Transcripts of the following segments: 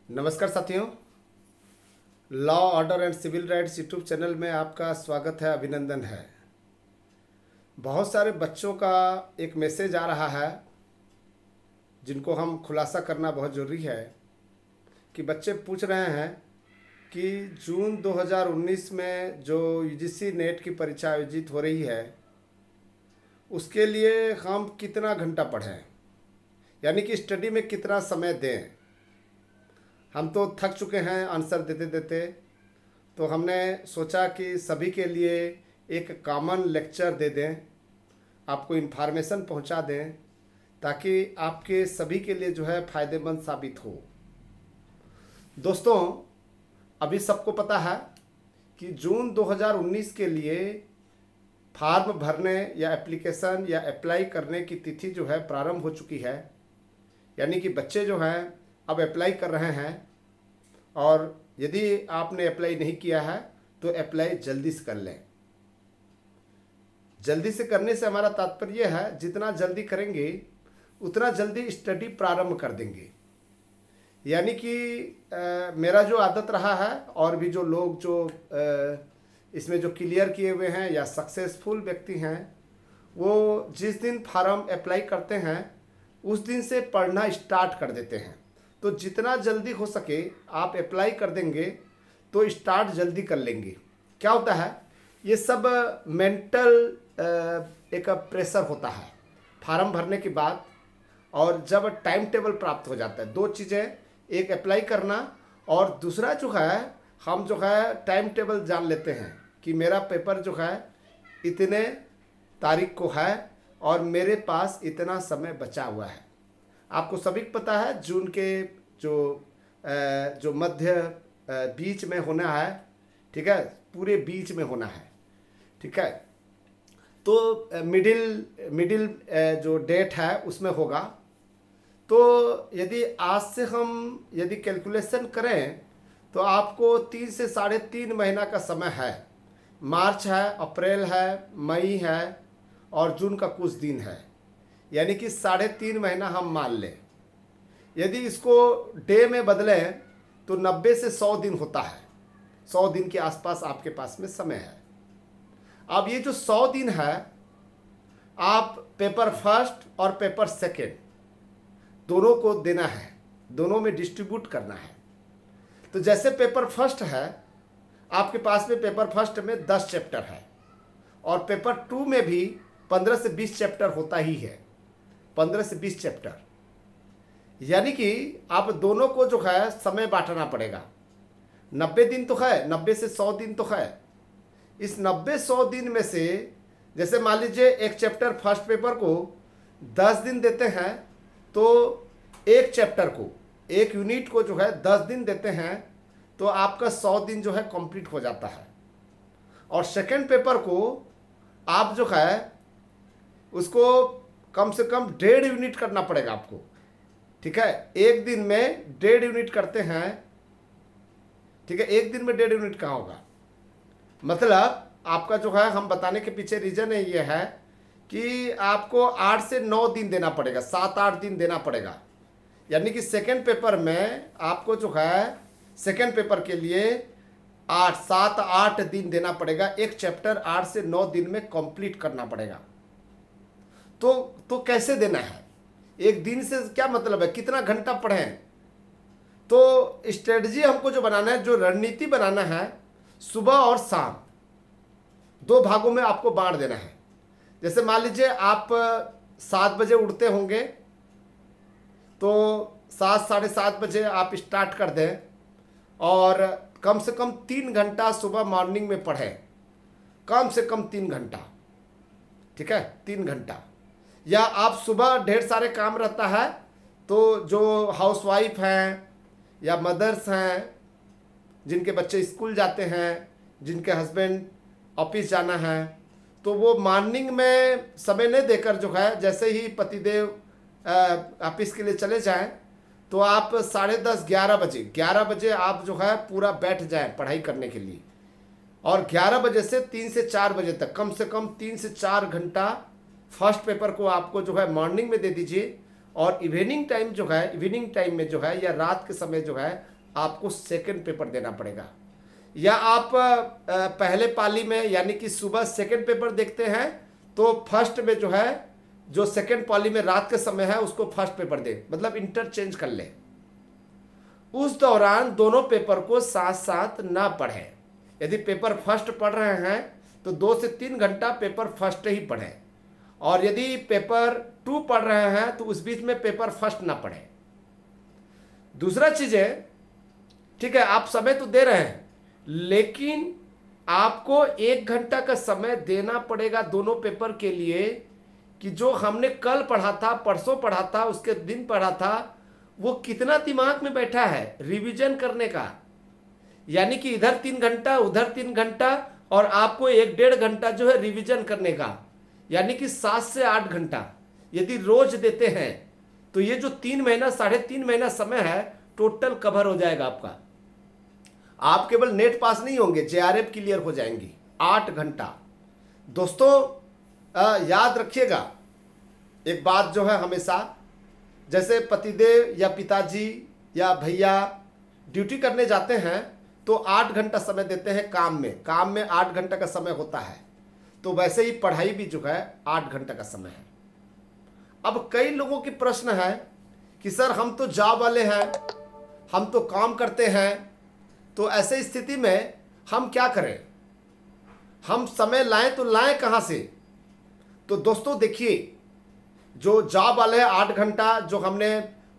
नमस्कार साथियों, law order and civil rights YouTube channel में आपका स्वागत है, अभिनंदन है। बहुत सारे बच्चों का एक मैसेज आ रहा है जिनको हम खुलासा करना बहुत ज़रूरी है कि बच्चे पूछ रहे हैं कि जून 2019 में जो यूजीसी नेट की परीक्षा आयोजित हो रही है उसके लिए हम कितना घंटा पढ़ें, यानी कि स्टडी में कितना समय दें। हम तो थक चुके हैं आंसर देते देते, तो हमने सोचा कि सभी के लिए एक कॉमन लेक्चर दे दें, आपको इन्फॉर्मेशन पहुंचा दें ताकि आपके सभी के लिए जो है फ़ायदेमंद साबित हो। दोस्तों, अभी सबको पता है कि जून 2019 के लिए फार्म भरने या एप्लीकेशन या अप्लाई करने की तिथि जो है प्रारंभ हो चुकी है, यानी कि बच्चे जो हैं अब अप्लाई कर रहे हैं। और यदि आपने अप्लाई नहीं किया है तो अप्लाई जल्दी से कर लें। जल्दी से करने से हमारा तात्पर्य है जितना जल्दी करेंगे उतना जल्दी स्टडी प्रारंभ कर देंगे। यानी कि मेरा जो आदत रहा है और भी जो लोग जो इसमें जो क्लियर किए हुए हैं या सक्सेसफुल व्यक्ति हैं, वो जिस दिन फार्म अप्लाई करते हैं उस दिन से पढ़ना स्टार्ट कर देते हैं। तो जितना जल्दी हो सके आप अप्लाई कर देंगे तो स्टार्ट जल्दी कर लेंगे। क्या होता है, ये सब मेंटल एक प्रेशर होता है फार्म भरने के बाद, और जब टाइम टेबल प्राप्त हो जाता है। दो चीज़ें, एक अप्लाई करना और दूसरा जो है हम जो है टाइम टेबल जान लेते हैं कि मेरा पेपर जो है इतने तारीख को है और मेरे पास इतना समय बचा हुआ है। आपको सभी को पता है जून के जो मध्य बीच में होना है, ठीक है, पूरे बीच में होना है, ठीक है। तो मिडिल जो डेट है उसमें होगा। तो यदि आज से हम यदि कैलकुलेशन करें तो आपको 3 से 3.5 महीना का समय है। मार्च है, अप्रैल है, मई है और जून का कुछ दिन है, यानी कि 3.5 महीना हम मान लें। यदि इसको डे में बदलें तो 90 से 100 दिन होता है। 100 दिन के आसपास आपके पास में समय है। अब ये जो 100 दिन है, आप पेपर फर्स्ट और पेपर सेकेंड दोनों को देना है, दोनों में डिस्ट्रीब्यूट करना है। तो जैसे पेपर फर्स्ट है, आपके पास में पेपर फर्स्ट में 10 चैप्टर है और पेपर 2 में भी 15 से 20 चैप्टर होता ही है, 15 से 20 चैप्टर। यानी कि आप दोनों को जो है समय बांटना पड़ेगा। 90 दिन तो है, 90 से 100 दिन तो है। इस 90-100 दिन में से जैसे मान लीजिए एक चैप्टर फर्स्ट पेपर को 10 दिन देते हैं, तो एक चैप्टर को, एक यूनिट को जो है 10 दिन देते हैं, तो आपका 100 दिन जो है कंप्लीट हो जाता है। और सेकेंड पेपर को आप जो है उसको कम से कम 1.5 यूनिट करना पड़ेगा आपको, ठीक है। एक दिन में 1.5 यूनिट करते हैं, ठीक है। एक दिन में 1.5 यूनिट कहाँ होगा, मतलब आपका जो है, हम बताने के पीछे रीजन है ये है कि आपको 8 से 9 दिन देना पड़ेगा, 7-8 दिन देना पड़ेगा। यानी कि सेकेंड पेपर में आपको जो है सेकेंड पेपर के लिए 7-8 दिन देना पड़ेगा। एक चैप्टर 8 से 9 दिन में कंप्लीट करना पड़ेगा। तो कैसे देना है, एक दिन से क्या मतलब है, कितना घंटा पढ़ें। तो स्ट्रेटजी हमको जो बनाना है, जो रणनीति बनाना है, सुबह और शाम 2 भागों में आपको बांट देना है। जैसे मान लीजिए आप 7 बजे उठते होंगे, तो 7-7:30 बजे आप स्टार्ट कर दें और कम से कम 3 घंटा सुबह मॉर्निंग में पढ़ें, कम से कम 3 घंटा, ठीक है, 3 घंटा। या आप सुबह ढेर सारे काम रहता है, तो जो हाउसवाइफ हैं या मदर्स हैं जिनके बच्चे स्कूल जाते हैं, जिनके हस्बैंड ऑफिस जाना है, तो वो मॉर्निंग में समय नहीं देकर जो है, जैसे ही पतिदेव ऑफिस के लिए चले जाएं, तो आप 10:30 11 बजे आप जो है पूरा बैठ जाएं पढ़ाई करने के लिए। और 11 बजे से 3 से 4 बजे तक कम से कम 3 से 4 घंटा फर्स्ट पेपर को आपको जो है मॉर्निंग में दे दीजिए। और इवनिंग टाइम जो है, इवनिंग टाइम में जो है या रात के समय जो है आपको सेकंड पेपर देना पड़ेगा। या आप पहले पाली में यानी कि सुबह सेकंड पेपर देखते हैं तो फर्स्ट में जो है, जो सेकंड पाली में रात के समय है उसको फर्स्ट पेपर दे, मतलब इंटरचेंज कर ले। उस दौरान दोनों पेपर को साथ साथ ना पढ़ें। यदि पेपर फर्स्ट पढ़ रहे हैं तो 2 से 3 घंटा पेपर फर्स्ट ही पढ़ें, और यदि पेपर 2 पढ़ रहे हैं तो उस बीच में पेपर फर्स्ट ना पढ़ें। दूसरा चीज है, ठीक है, आप समय तो दे रहे हैं लेकिन आपको 1 घंटा का समय देना पड़ेगा दोनों पेपर के लिए, कि जो हमने कल पढ़ा था, परसों पढ़ा था, उसके दिन पढ़ा था, वो कितना दिमाग में बैठा है रिवीजन करने का। यानी कि इधर 3 घंटा उधर 3 घंटा और आपको 1-1.5 घंटा जो है रिवीजन करने का, यानी कि 7 से 8 घंटा यदि रोज देते हैं तो ये जो 3 महीना 3.5 महीना समय है टोटल कवर हो जाएगा आपका। आप केवल नेट पास नहीं होंगे, जेआरएफ क्लियर हो जाएंगी। 8 घंटा। दोस्तों याद रखिएगा एक बात जो है हमेशा, जैसे पतिदेव या पिताजी या भैया ड्यूटी करने जाते हैं तो 8 घंटा समय देते हैं काम में 8 घंटा का समय होता है, तो वैसे ही पढ़ाई भी जो है 8 घंटा का समय है। अब कई लोगों की प्रश्न है कि सर हम तो जॉब वाले हैं, हम तो काम करते हैं, तो ऐसे स्थिति में हम क्या करें, हम समय लाएं तो लाएं कहाँ से। तो दोस्तों देखिए, जो जॉब वाले हैं 8 घंटा जो हमने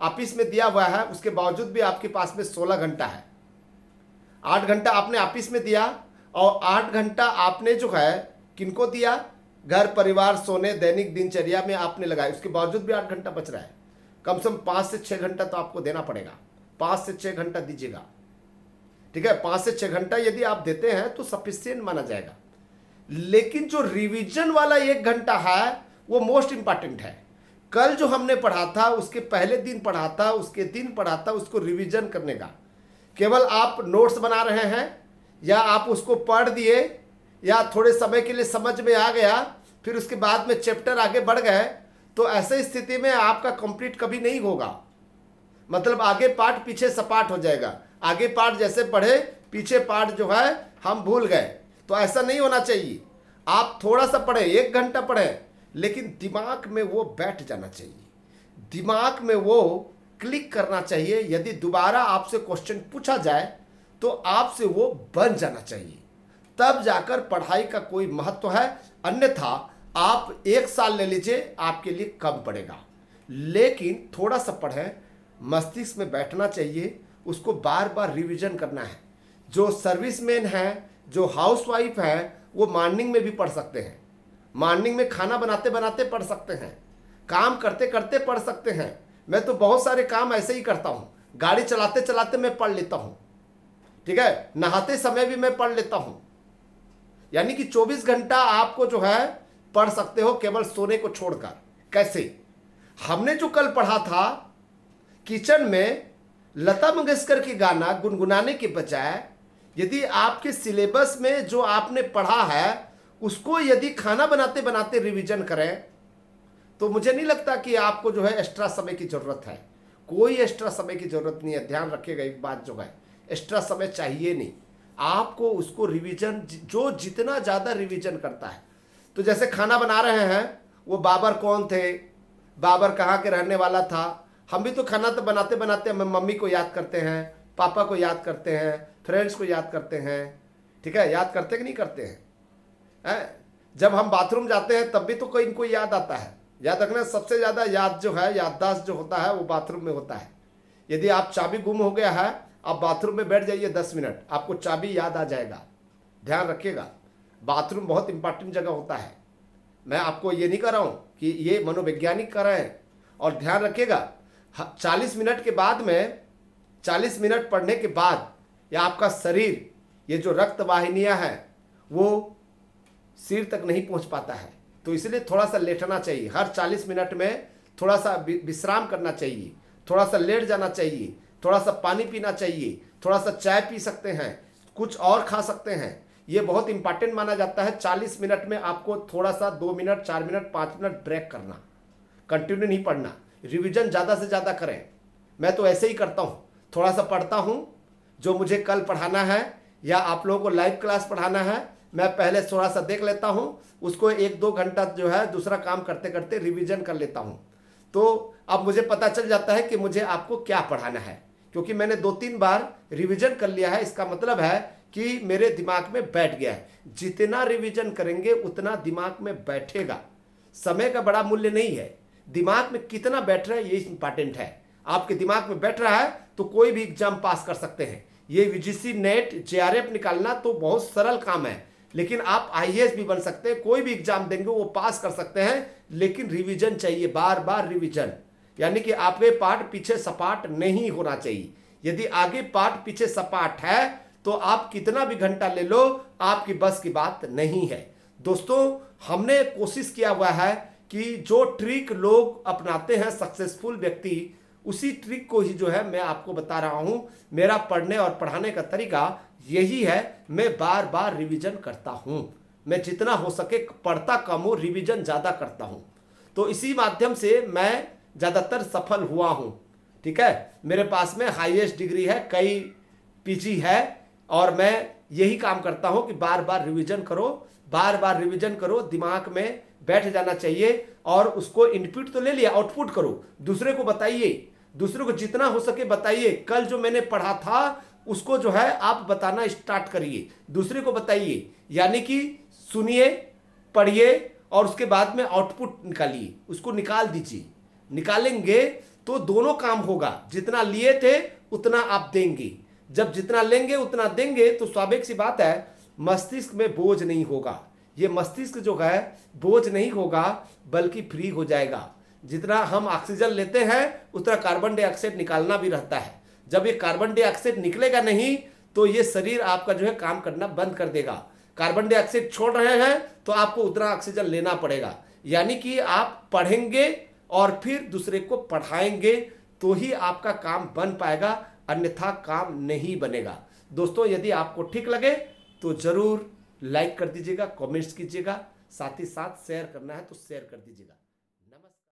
ऑफिस में दिया हुआ है, उसके बावजूद भी आपके पास में 16 घंटा है। 8 घंटा आपने ऑफिस में दिया और 8 घंटा आपने जो है किनको दिया, घर परिवार सोने दैनिक दिनचर्या में आपने लगाया, उसके बावजूद भी 8 घंटा बच रहा है। कम से कम 5 से 6 घंटा तो आपको देना पड़ेगा। 5 से 6 घंटा दीजिएगा, ठीक है। 5 से 6 घंटा यदि आप देते हैं तो सफिशिएंट माना जाएगा। लेकिन जो रिवीजन वाला 1 घंटा है वो मोस्ट इंपॉर्टेंट है। कल जो हमने पढ़ा था, उसके पहले दिन पढ़ा था, उसके दिन पढ़ा था, उसको रिवीजन करने का। केवल आप नोट्स बना रहे हैं या आप उसको पढ़ दिए या थोड़े समय के लिए समझ में आ गया, फिर उसके बाद में चैप्टर आगे बढ़ गए, तो ऐसे स्थिति में आपका कंप्लीट कभी नहीं होगा। मतलब आगे पार्ट पीछे सपाट हो जाएगा। आगे पार्ट जैसे पढ़े, पीछे पार्ट जो है हम भूल गए, तो ऐसा नहीं होना चाहिए। आप थोड़ा सा पढ़े, 1 घंटा पढ़े, लेकिन दिमाग में वो बैठ जाना चाहिए, दिमाग में वो क्लिक करना चाहिए। यदि दोबारा आपसे क्वेश्चन पूछा जाए तो आपसे वो बन जाना चाहिए, तब जाकर पढ़ाई का कोई महत्व है। अन्यथा आप 1 साल ले लीजिए, आपके लिए कम पड़ेगा। लेकिन थोड़ा सा पढ़ें, मस्तिष्क में बैठना चाहिए, उसको बार बार रिवीजन करना है। जो सर्विसमैन है, जो हाउसवाइफ है, वो मॉर्निंग में भी पढ़ सकते हैं, मॉर्निंग में खाना बनाते बनाते पढ़ सकते हैं, काम करते करते पढ़ सकते हैं। मैं तो बहुत सारे काम ऐसे ही करता हूँ, गाड़ी चलाते चलाते मैं पढ़ लेता हूँ, ठीक है, नहाते समय भी मैं पढ़ लेता हूँ। यानी कि 24 घंटा आपको जो है पढ़ सकते हो, केवल सोने को छोड़कर। कैसे? हमने जो कल पढ़ा था, किचन में लता मंगेशकर के गाना गुनगुनाने के बजाय यदि आपके सिलेबस में जो आपने पढ़ा है उसको यदि खाना बनाते बनाते रिवीजन करें, तो मुझे नहीं लगता कि आपको जो है एक्स्ट्रा समय की जरूरत है। कोई एक्स्ट्रा समय की जरूरत नहीं है। ध्यान रखिएगा एक बात, जो है एक्स्ट्रा समय चाहिए नहीं आपको। उसको रिवीजन, जो जितना ज़्यादा रिवीजन करता है, तो जैसे खाना बना रहे हैं, वो बाबर कौन थे, बाबर कहाँ के रहने वाला था। हम भी तो खाना तो बनाते बनाते हम मम्मी को याद करते हैं, पापा को याद करते हैं, फ्रेंड्स को याद करते हैं, ठीक है, याद करते कि नहीं करते हैं? जब हम बाथरूम जाते हैं तब भी तो कोई इनको याद आता है। याद रखना, सबसे ज़्यादा याद जो है, याददाश्त जो होता है वो बाथरूम में होता है। यदि आप चाबी गुम हो गया है, आप बाथरूम में बैठ जाइए 10 मिनट, आपको चाबी याद आ जाएगा। ध्यान रखिएगा, बाथरूम बहुत इंपॉर्टेंट जगह होता है। मैं आपको ये नहीं कर रहा हूँ कि ये मनोवैज्ञानिक कर रहे हैं। और ध्यान रखिएगा, 40 मिनट के बाद में, 40 मिनट पढ़ने के बाद, या आपका शरीर, ये जो रक्त वाहिनियाँ हैं वो सिर तक नहीं पहुंच पाता है, तो इसलिए थोड़ा सा लेटना चाहिए। हर 40 मिनट में थोड़ा सा विश्राम करना चाहिए, थोड़ा सा लेट जाना चाहिए, थोड़ा सा पानी पीना चाहिए, थोड़ा सा चाय पी सकते हैं, कुछ और खा सकते हैं। ये बहुत इंपॉर्टेंट माना जाता है। 40 मिनट में आपको थोड़ा सा 2 मिनट, 4 मिनट, 5 मिनट ब्रेक करना, कंटिन्यू नहीं पढ़ना। रिवीजन ज़्यादा से ज़्यादा करें। मैं तो ऐसे ही करता हूँ, थोड़ा सा पढ़ता हूँ, जो मुझे कल पढ़ाना है या आप लोगों को लाइव क्लास पढ़ाना है, मैं पहले थोड़ा सा देख लेता हूँ, उसको 1-2 घंटा जो है दूसरा काम करते करते रिवीजन कर लेता हूँ। तो अब मुझे पता चल जाता है कि मुझे आपको क्या पढ़ाना है, क्योंकि मैंने 2-3 बार रिवीजन कर लिया है। इसका मतलब है कि मेरे दिमाग में बैठ गया है। जितना रिवीजन करेंगे उतना दिमाग में बैठेगा। समय का बड़ा मूल्य नहीं है, दिमाग में कितना बैठ रहा है ये इंपॉर्टेंट है। आपके दिमाग में बैठ रहा है तो कोई भी एग्जाम पास कर सकते हैं। ये यूजीसी नेट जेआरएफ निकालना तो बहुत सरल काम है, लेकिन आप आईएएस भी बन सकते हैं। कोई भी एग्जाम देंगे वो पास कर सकते हैं, लेकिन रिवीजन चाहिए, बार बार रिवीजन। यानी कि आपके पाठ पीछे सपाट नहीं होना चाहिए। यदि आगे पाठ पीछे सपाट है तो आप कितना भी घंटा ले लो, आपकी बस की बात नहीं है। दोस्तों, हमने कोशिश किया हुआ है कि जो ट्रिक लोग अपनाते हैं सक्सेसफुल व्यक्ति, उसी ट्रिक को ही जो है मैं आपको बता रहा हूं। मेरा पढ़ने और पढ़ाने का तरीका यही है, मैं बार बार रिवीजन करता हूं। मैं जितना हो सके पढ़ता कम हूं, रिवीजन ज्यादा करता हूं। तो इसी माध्यम से मैं ज्यादातर सफल हुआ हूं। ठीक है, मेरे पास में हाईएस्ट डिग्री है, कई पीजी है, और मैं यही काम करता हूं कि बार बार रिवीजन करो, बार बार रिवीजन करो, दिमाग में बैठ जाना चाहिए। और उसको इनपुट तो ले लिया, आउटपुट करो, दूसरे को बताइए, दूसरे को जितना हो सके बताइए। कल जो मैंने पढ़ा था उसको जो है आप बताना स्टार्ट करिए, दूसरे को बताइए। यानी कि सुनिए, पढ़िए और उसके बाद में आउटपुट निकालिए, उसको निकाल दीजिए। निकालेंगे तो दोनों काम होगा। जितना लिए थे उतना आप देंगे, जब जितना लेंगे उतना देंगे तो स्वाभाविक सी बात है मस्तिष्क में बोझ नहीं होगा। ये मस्तिष्क जो है बोझ नहीं होगा बल्कि फ्री हो जाएगा। जितना हम ऑक्सीजन लेते हैं उतना कार्बन डाइऑक्साइड निकालना भी रहता है। जब ये कार्बन डाइऑक्साइड निकलेगा नहीं तो ये शरीर आपका जो है काम करना बंद कर देगा। कार्बन डाइऑक्साइड छोड़ रहे हैं तो आपको उतना ऑक्सीजन लेना पड़ेगा। यानी कि आप पढ़ेंगे और फिर दूसरे को पढ़ाएंगे तो ही आपका काम बन पाएगा, अन्यथा काम नहीं बनेगा। दोस्तों, यदि आपको ठीक लगे तो जरूर लाइक कर दीजिएगा, कमेंट्स कीजिएगा, साथ ही साथ शेयर करना है तो शेयर कर दीजिएगा।